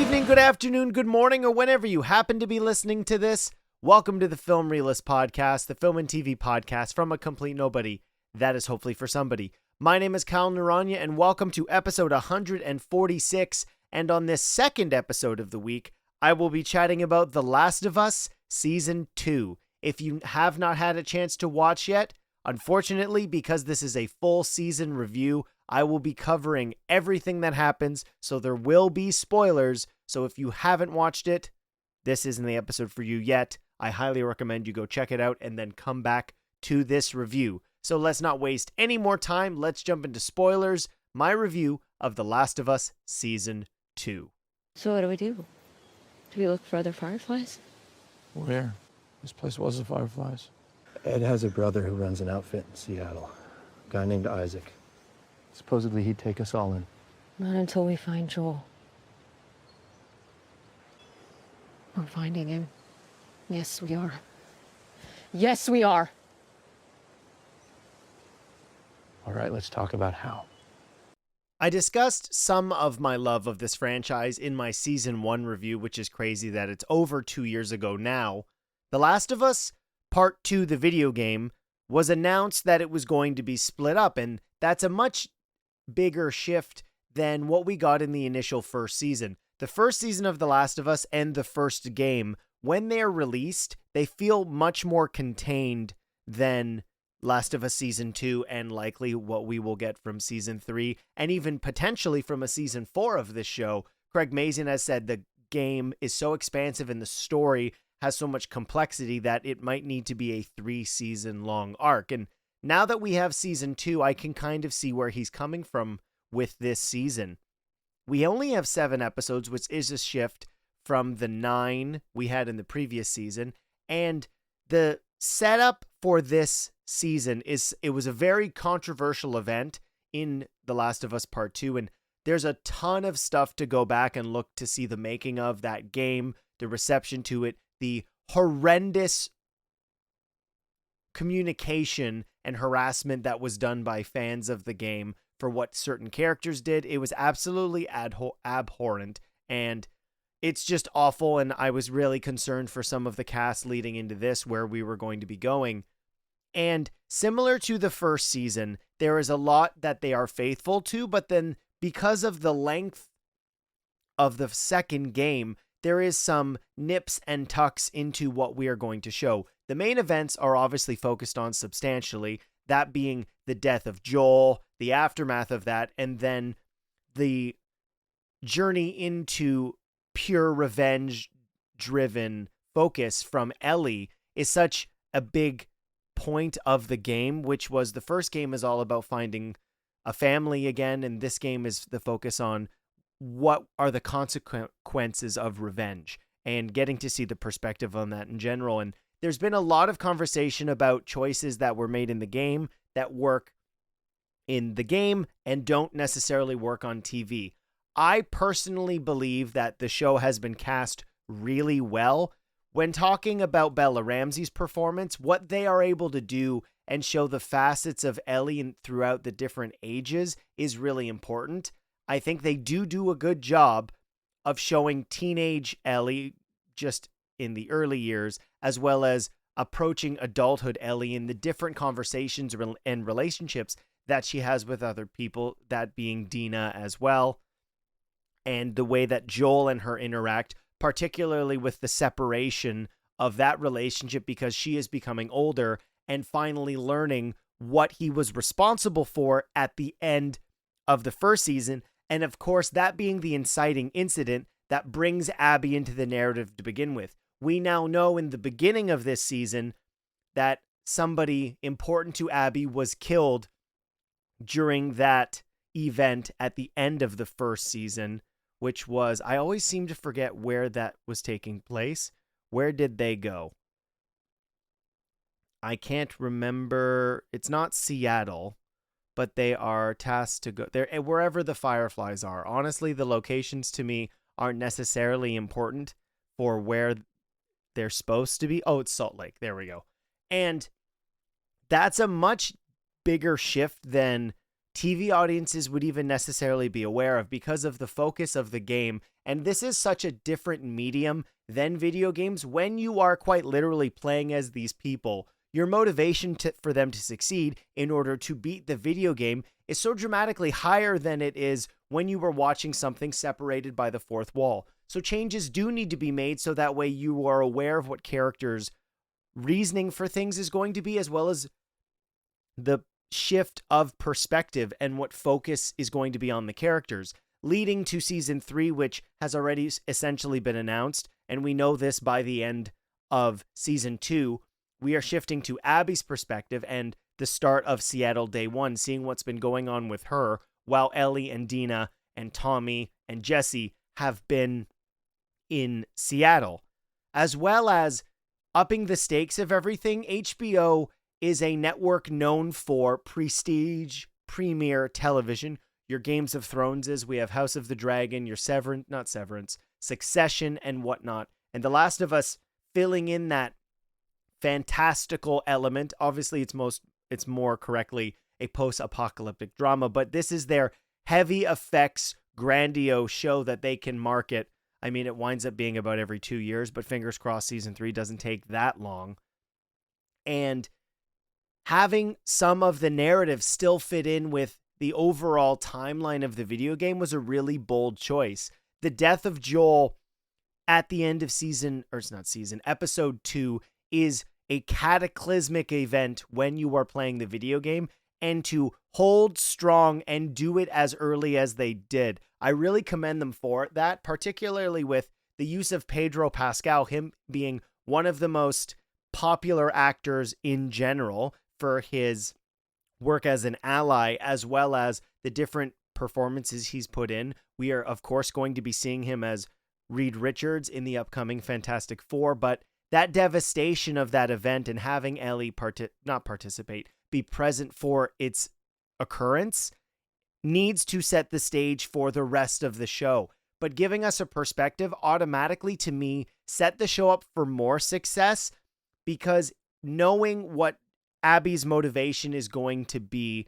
evening, good afternoon, good morning, or whenever you happen to be listening to this. Welcome to the Film Realist Podcast, the film and TV podcast from a complete nobody that is hopefully for somebody. My name is Kyle Naranya, and welcome to episode 146. And on this second episode of the week, I will be chatting about The Last of Us Season 2. If you have not had a chance to watch yet, unfortunately, because this is a full season review, I will be covering everything that happens, so there will be spoilers. So if you haven't watched it, this isn't the episode for you yet. I highly recommend you go check it out and then come back to this review. So let's not waste any more time. Let's jump into spoilers. My review of The Last of Us Season 2. So what do we do? Do we look for other fireflies? Where? This place was the Fireflies. Ed has a brother who runs an outfit in Seattle. A guy named Isaac. Supposedly he'd take us all in. Not until we find Joel. We're finding him. Yes, we are. Yes, we are. All right, let's talk about how. I discussed some of my love of this franchise in my Season 1 review, which is crazy that it's over 2 years ago now. The Last of Us Part 2, the video game, was announced that it was going to be split up, and that's a much bigger shift than what we got in the initial first season. The first season of The Last of Us and the first game, when they're released, they feel much more contained than Last of Us Season 2 and likely what we will get from Season 3 and even potentially from a Season 4 of this show. Craig Mazin has said the game is so expansive and the story has so much complexity that it might need to be a 3-season long arc. And now that we have Season 2, I can kind of see where he's coming from with this season. We only have 7 episodes, which is a shift from the 9 we had in the previous season. And the setup for this season it was a very controversial event in The Last of Us Part 2. And there's a ton of stuff to go back and look to see the making of that game, the reception to it, the horrendous communication and harassment that was done by fans of the game for what certain characters did. It was absolutely abhorrent, and it's just awful, and I was really concerned for some of the cast leading into this, where we were going to be going. And similar to the first season, there is a lot that they are faithful to, but then because of the length of the second game, there is some nips and tucks into what we are going to show. The main events are obviously focused on substantially, that being the death of Joel, the aftermath of that, and then the journey into pure revenge-driven focus from Ellie is such a big point of the game, which was the first game is all about finding a family again, and this game is the focus on what are the consequences of revenge and getting to see the perspective on that in general. And there's been a lot of conversation about choices that were made in the game that work in the game and don't necessarily work on TV. I personally believe that the show has been cast really well. When talking about Bella Ramsey's performance, what they are able to do and show the facets of Ellie throughout the different ages is really important. I think they do a good job of showing teenage Ellie just in the early years, as well as approaching adulthood Ellie in the different conversations and relationships that she has with other people, that being Dina as well, and the way that Joel and her interact, particularly with the separation of that relationship because she is becoming older and finally learning what he was responsible for at the end of the first season. And of course, that being the inciting incident that brings Abby into the narrative to begin with. We now know in the beginning of this season that somebody important to Abby was killed during that event at the end of the first season, which was, I always seem to forget where that was taking place. Where did they go? I can't remember. It's not Seattle, but they are tasked to go there wherever the Fireflies are. Honestly, the locations to me aren't necessarily important for where they're supposed to be. Oh, it's Salt Lake. There we go. And that's a much bigger shift than TV audiences would even necessarily be aware of because of the focus of the game. And this is such a different medium than video games. When you are quite literally playing as these people, your motivation for them to succeed in order to beat the video game is so dramatically higher than it is when you were watching something separated by the fourth wall. So changes do need to be made so that way you are aware of what characters' reasoning for things is going to be, as well as the shift of perspective and what focus is going to be on the characters, leading to season 3, which has already essentially been announced. And we know this by the end of season 2. We are shifting to Abby's perspective and the start of Seattle Day 1, seeing what's been going on with her, while Ellie and Dina and Tommy and Jesse have been in Seattle. As well as upping the stakes of everything, HBO is a network known for prestige, premier television. Your Games of Thrones is, we have House of the Dragon, your Succession and whatnot. And The Last of Us filling in that fantastical element. Obviously, it's more correctly a post-apocalyptic drama, but this is their heavy effects, grandiose show that they can market. I mean, it winds up being about every 2 years, but fingers crossed season 3 doesn't take that long. And having some of the narrative still fit in with the overall timeline of the video game was a really bold choice. The death of Joel at the end of episode 2 is a cataclysmic event when you are playing the video game, and to hold strong and do it as early as they did, I really commend them for that, particularly with the use of Pedro Pascal, him being one of the most popular actors in general for his work as an ally, as well as the different performances he's put in. We are, of course, going to be seeing him as Reed Richards in the upcoming Fantastic Four, but that devastation of that event and having Ellie be present for its occurrence needs to set the stage for the rest of the show. But giving us a perspective automatically, to me, set the show up for more success, because knowing what Abby's motivation is going to be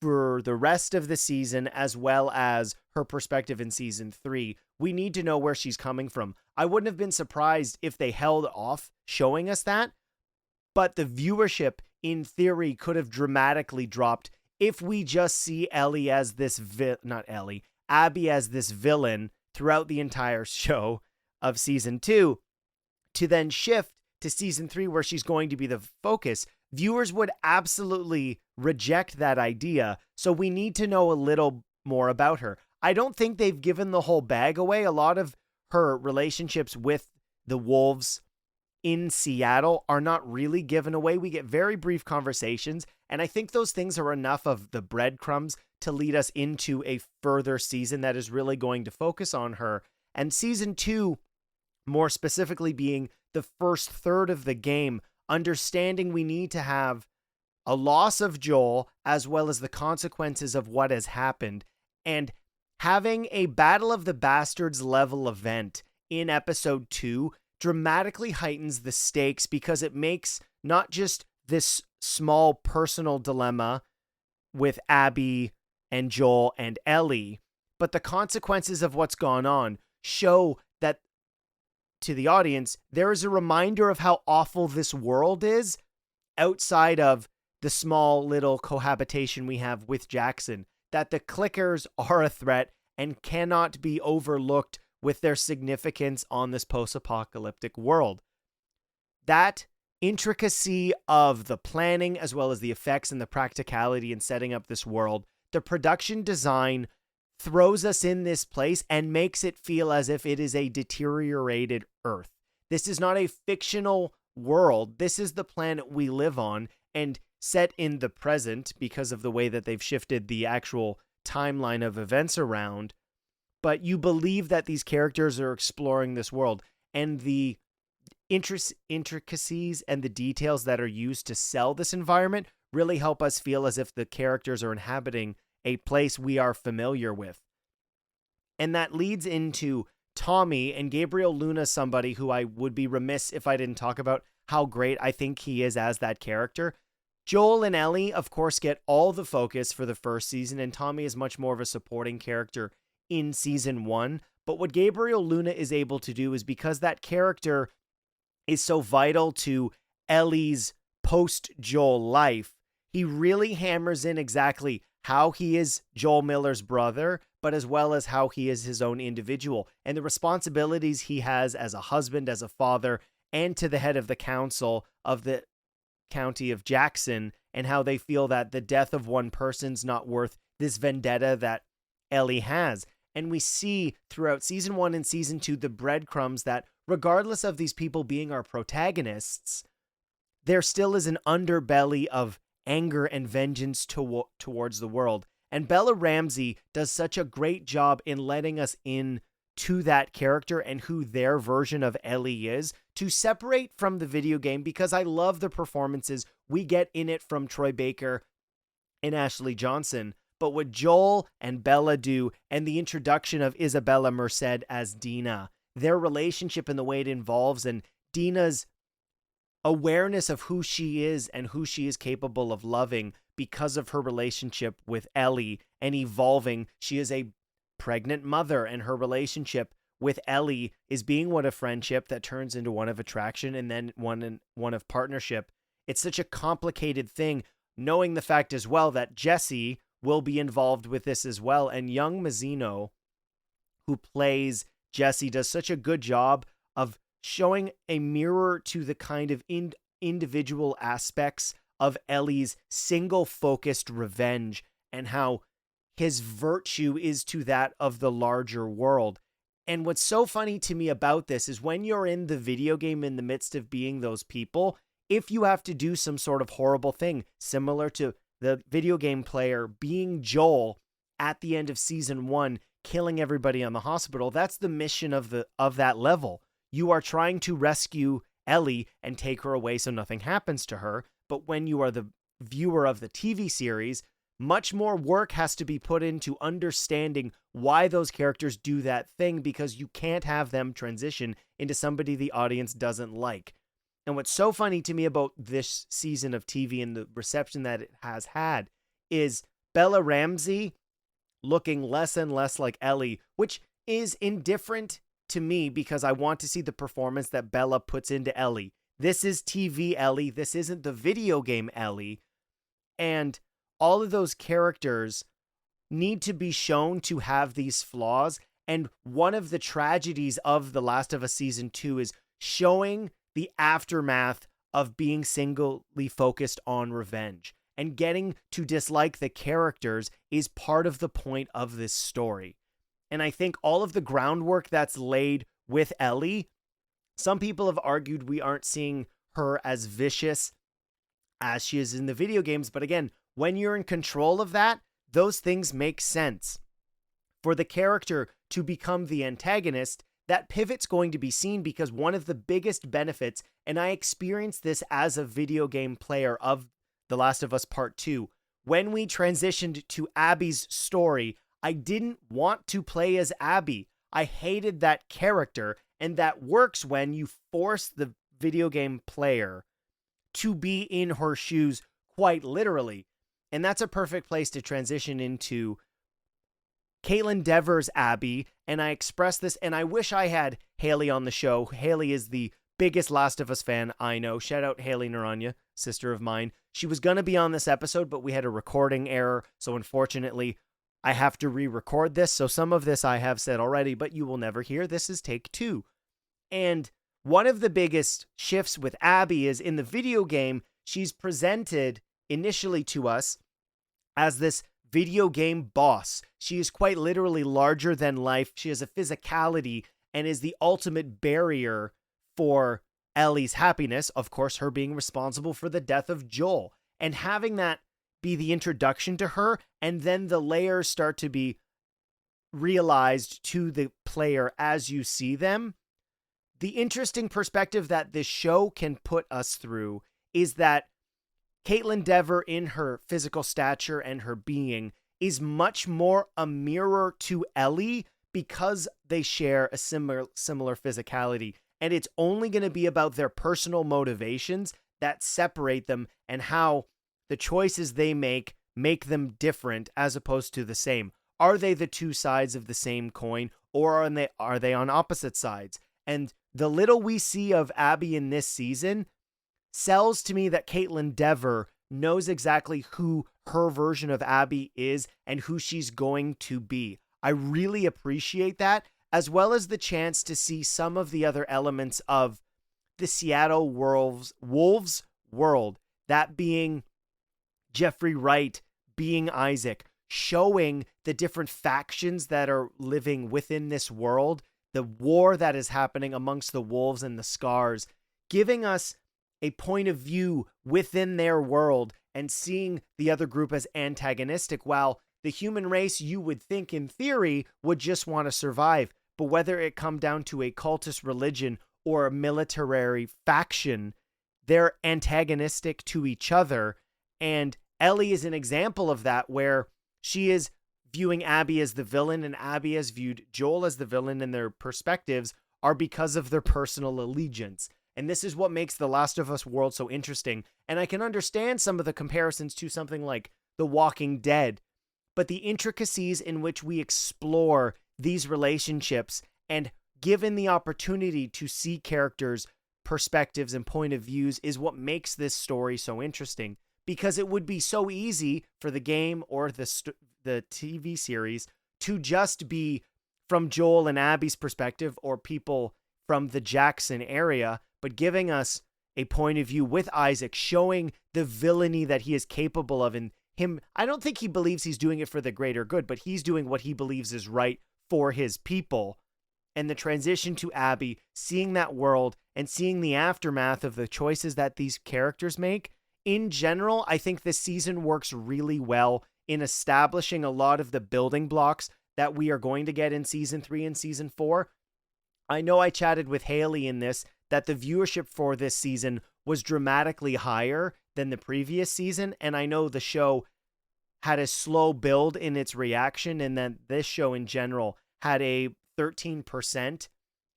for the rest of the season, as well as her perspective in season 3, we need to know where she's coming from. I wouldn't have been surprised if they held off showing us that, but the viewership, in theory, could have dramatically dropped if we just see Abby as this villain throughout the entire show of season 2, to then shift to season 3 where she's going to be the focus. Viewers would absolutely reject that idea, so we need to know a little more about her. I don't think they've given the whole bag away. A lot of her relationships with the wolves in Seattle are not really given away. We get very brief conversations, and I think those things are enough of the breadcrumbs to lead us into a further season that is really going to focus on her. And season 2, more specifically, being the first third of the game, understanding we need to have a loss of Joel as well as the consequences of what has happened, and having a Battle of the Bastards level event in episode 2 dramatically heightens the stakes, because it makes not just this small personal dilemma with Abby and Joel and Ellie, but the consequences of what's gone on show that to the audience, there is a reminder of how awful this world is outside of the small little cohabitation we have with Jackson, that the clickers are a threat and cannot be overlooked with their significance on this post-apocalyptic world. That intricacy of the planning, as well as the effects and the practicality in setting up this world, the production design throws us in this place and makes it feel as if it is a deteriorated Earth. This is not a fictional world. This is the planet we live on, and set in the present because of the way that they've shifted the actual timeline of events around. But you believe that these characters are exploring this world, and the intricacies and the details that are used to sell this environment really help us feel as if the characters are inhabiting a place we are familiar with. And that leads into Tommy and Gabriel Luna, somebody who I would be remiss if I didn't talk about how great I think he is as that character. Joel and Ellie, of course, get all the focus for the first season, and Tommy is much more of a supporting character in season 1. But what Gabriel Luna is able to do is, because that character is so vital to Ellie's post-Joel life, he really hammers in exactly how he is Joel Miller's brother, but as well as how he is his own individual, and the responsibilities he has as a husband, as a father, and to the head of the council of the county of Jackson, and how they feel that the death of one person's not worth this vendetta that Ellie has. And we see throughout season 1 and season 2 the breadcrumbs that, regardless of these people being our protagonists, there still is an underbelly of anger and vengeance towards the world. And Bella Ramsey does such a great job in letting us in to that character and who their version of Ellie is, to separate from the video game, because I love the performances we get in it from Troy Baker and Ashley Johnson. But what Joel and Bella do, and the introduction of Isabella Merced as Dina, their relationship and the way it involves, and Dina's awareness of who she is and who she is capable of loving because of her relationship with Ellie and evolving. She is a pregnant mother, and her relationship with Ellie is being one of friendship that turns into one of attraction, and then one of partnership. It's such a complicated thing, knowing the fact as well that Jesse will be involved with this as well. And young Mazzino, who plays Jesse, does such a good job of showing a mirror to the kind of individual aspects of Ellie's single-focused revenge, and how his virtue is to that of the larger world. And what's so funny to me about this is, when you're in the video game in the midst of being those people, if you have to do some sort of horrible thing, similar to the video game player being Joel at the end of season 1, killing everybody on the hospital, that's the mission of that level. You are trying to rescue Ellie and take her away so nothing happens to her. But when you are the viewer of the TV series, much more work has to be put into understanding why those characters do that thing, because you can't have them transition into somebody the audience doesn't like. And what's so funny to me about this season of TV and the reception that it has had is Bella Ramsey looking less and less like Ellie, which is indifferent to me because I want to see the performance that Bella puts into Ellie. This is TV Ellie. This isn't the video game Ellie. And all of those characters need to be shown to have these flaws. And one of the tragedies of The Last of Us Season 2 is showing the aftermath of being singly focused on revenge. And getting to dislike the characters is part of the point of this story. And I think all of the groundwork that's laid with Ellie, some people have argued we aren't seeing her as vicious as she is in the video games. But again, when you're in control of that, those things make sense. For the character to become the antagonist, that pivot's going to be seen, because one of the biggest benefits, and I experienced this as a video game player of The Last of Us Part 2, when we transitioned to Abby's story, I didn't want to play as Abby. I hated that character, and that works when you force the video game player to be in her shoes quite literally. And that's a perfect place to transition into Caitlin Dever's Abby, and I expressed this, and I wish I had Haley on the show. Haley is the biggest Last of Us fan I know. Shout out Haley Naranya, sister of mine. She was going to be on this episode, but we had a recording error, so unfortunately, I have to re-record this. So some of this I have said already, but you will never hear. This is take 2. And one of the biggest shifts with Abby is, in the video game, she's presented initially to us as this video game boss. She is quite literally larger than life. She has a physicality and is the ultimate barrier for Ellie's happiness. Of course, her being responsible for the death of Joel. And having that be the introduction to her, and then the layers start to be realized to the player as you see them. The interesting perspective that this show can put us through is that Caitlin Dever, in her physical stature and her being, is much more a mirror to Ellie because they share a similar physicality. And it's only going to be about their personal motivations that separate them, and how the choices they make them different as opposed to the same? Are they the two sides of the same coin, or are they on opposite sides? And the little we see of Abby in this season sells to me that Caitlin Dever knows exactly who her version of Abby is and who she's going to be. I really appreciate that, as well as the chance to see some of the other elements of the Seattle Wolves world, that being Jeffrey Wright, being Isaac, showing the different factions that are living within this world, the war that is happening amongst the wolves and the scars, giving us a point of view within their world and seeing the other group as antagonistic, while the human race, you would think in theory, would just want to survive. But whether it come down to a cultist religion or a military faction, they're antagonistic to each other. And Ellie is an example of that, where she is viewing Abby as the villain and Abby has viewed Joel as the villain, and their perspectives are because of their personal allegiance. And this is what makes the Last of Us world so interesting. And I can understand some of the comparisons to something like The Walking Dead, but the intricacies in which we explore these relationships, and given the opportunity to see characters' perspectives and point of views, is what makes this story so interesting. Because it would be so easy for the game or the TV series to just be from Joel and Abby's perspective, or people from the Jackson area, but giving us a point of view with Isaac, showing the villainy that he is capable of. And him, I don't think he believes he's doing it for the greater good, but he's doing what he believes is right for his people. And the transition to Abby, seeing that world and seeing the aftermath of the choices that these characters make. In general, I think this season works really well in establishing a lot of the building blocks that we are going to get in season 3 and season 4. I know I chatted with Haley in this, that the viewership for this season was dramatically higher than the previous season, and I know the show had a slow build in its reaction, and then this show in general had a 13%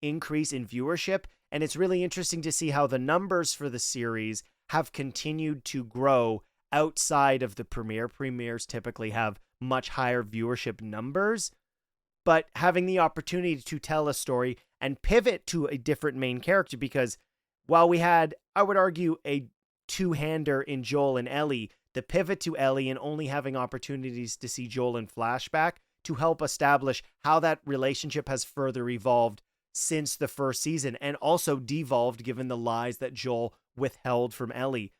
increase in viewership, and it's really interesting to see how the numbers for the series have continued to grow outside of the premiere. Premieres typically have much higher viewership numbers, but having the opportunity to tell a story and pivot to a different main character, because while we had, I would argue, a two-hander in Joel and Ellie, the pivot to Ellie and only having opportunities to see Joel in flashback to help establish how that relationship has further evolved since the first season, and also devolved given the lies that Joel withheld from Ellie.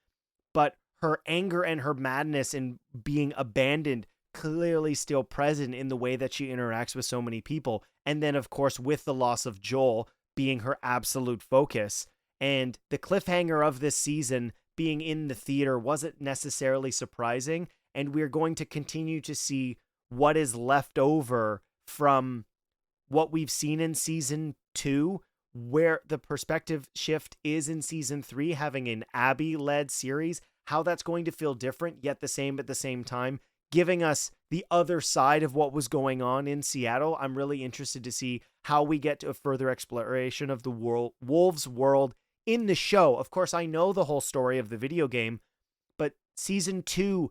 But her anger and her madness in being abandoned clearly still present in the way that she interacts with so many people. And then, of course, with the loss of Joel being her absolute focus. And the cliffhanger of this season being in the theater wasn't necessarily surprising. And we're going to continue to see what is left over from what we've seen in season 2, where the perspective shift is in season 3, having an Abby-led series, how that's going to feel different, yet the same at the same time, giving us the other side of what was going on in Seattle. I'm really interested to see how we get to a further exploration of the Wolves world in the show. Of course, I know the whole story of the video game, but season 2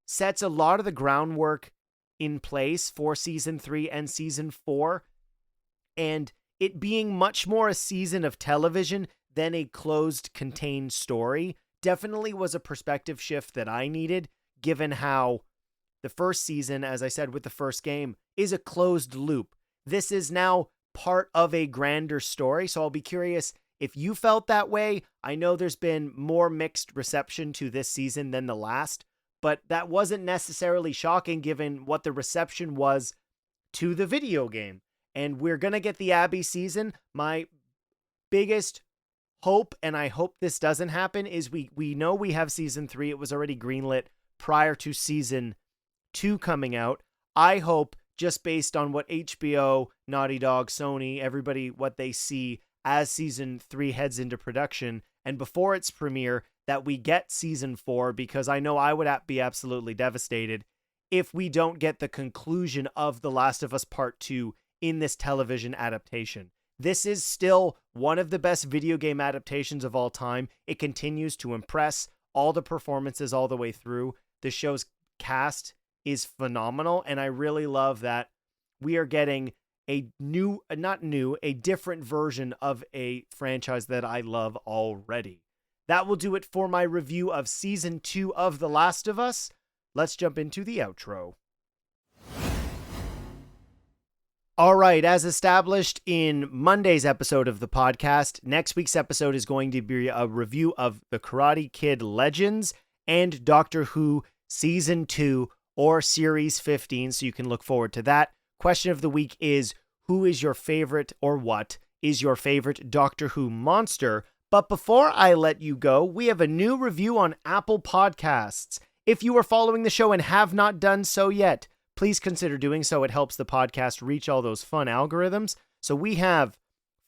sets a lot of the groundwork in place for season 3 and season 4, and it being much more a season of television than a closed, contained story definitely was a perspective shift that I needed, given how the first season, as I said with the first game, is a closed loop. This is now part of a grander story, so I'll be curious if you felt that way. I know there's been more mixed reception to this season than the last, but that wasn't necessarily shocking given what the reception was to the video game. And we're going to get the Abby season. My biggest hope, and I hope this doesn't happen, is we know we have season 3. It was already greenlit prior to season 2 coming out. I hope, just based on what HBO, Naughty Dog, Sony, everybody, what they see as season 3 heads into production, and before its premiere, that we get season 4, because I know I would be absolutely devastated if we don't get the conclusion of The Last of Us Part 2 in this television adaptation. This is still one of the best video game adaptations of all time. It continues to impress all the performances all the way through. The show's cast is phenomenal, and I really love that we are getting a different version of a franchise that I love already. That will do it for my review of Season 2 of The Last of Us. Let's jump into the outro. All right, as established in Monday's episode of the podcast, next week's episode is going to be a review of The Karate Kid Legends and Doctor Who Season 2 or Series 15, so you can look forward to that. Question of the week is, who is your favorite, or what is your favorite Doctor Who monster? But before I let you go, we have a new review on Apple Podcasts. If you are following the show and have not done so yet, please consider doing so. It helps the podcast reach all those fun algorithms. So we have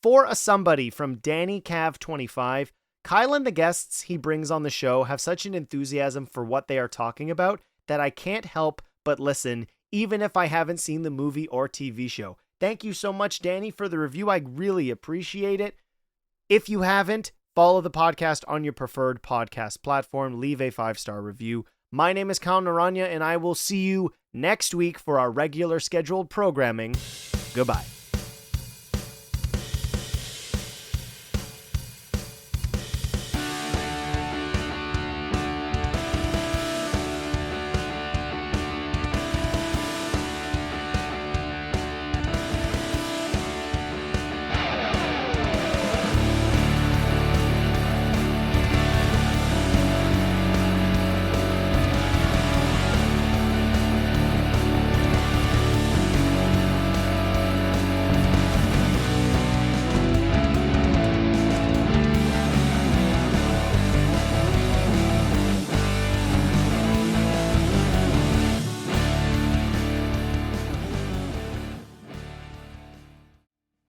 For a Somebody from Danny Cav 25. Kyle and the guests he brings on the show have such an enthusiasm for what they are talking about that I can't help but listen, even if I haven't seen the movie or TV show. Thank you so much, Danny, for the review. I really appreciate it. If you haven't, follow the podcast on your preferred podcast platform. Leave a 5-star review. My name is Kyle Naranya, and I will see you next week for our regular scheduled programming. Goodbye.